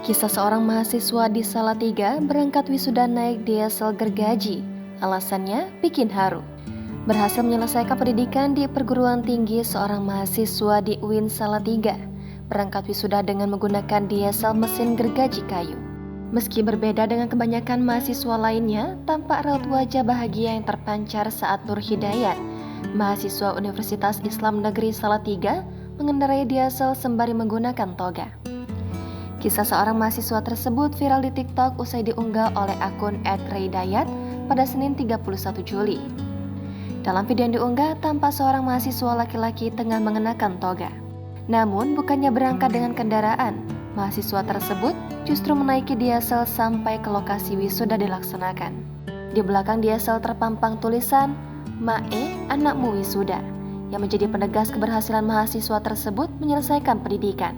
Kisah seorang mahasiswa di Salatiga berangkat wisuda naik diesel gergaji. Alasannya bikin haru. Berhasil menyelesaikan pendidikan di perguruan tinggi, seorang mahasiswa di UIN Salatiga berangkat wisuda dengan menggunakan diesel mesin gergaji kayu. Meski berbeda dengan kebanyakan mahasiswa lainnya, tampak raut wajah bahagia yang terpancar saat Nur Hidayat, mahasiswa Universitas Islam Negeri Salatiga, mengendarai diesel sembari menggunakan toga. Kisah seorang mahasiswa tersebut viral di TikTok usai diunggah oleh akun @reidayat pada Senin 31 Juli. Dalam video yang diunggah, tampak seorang mahasiswa laki-laki tengah mengenakan toga. Namun, bukannya berangkat dengan kendaraan, mahasiswa tersebut justru menaiki diesel sampai ke lokasi wisuda dilaksanakan. Di belakang diesel terpampang tulisan, "Mae, anakmu wisuda," yang menjadi penegas keberhasilan mahasiswa tersebut menyelesaikan pendidikan.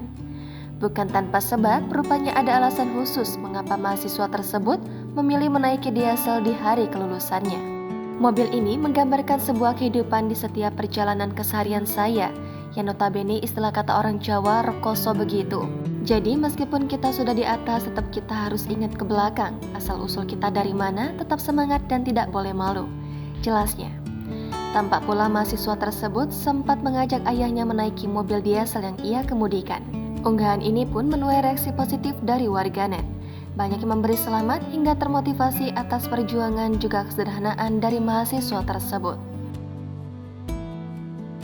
Bukan tanpa sebab, rupanya ada alasan khusus mengapa mahasiswa tersebut memilih menaiki diesel di hari kelulusannya. Mobil ini menggambarkan sebuah kehidupan di setiap perjalanan keseharian saya, yang notabene istilah kata orang Jawa rekoso begitu. Jadi meskipun kita sudah di atas, tetap kita harus ingat ke belakang. Asal-usul kita dari mana, tetap semangat dan tidak boleh malu. Jelasnya. Tampak pula mahasiswa tersebut sempat mengajak ayahnya menaiki mobil diesel yang ia kemudikan. Unggahan ini pun menuai reaksi positif dari warganet. Banyak yang memberi selamat hingga termotivasi atas perjuangan juga kesederhanaan dari mahasiswa tersebut.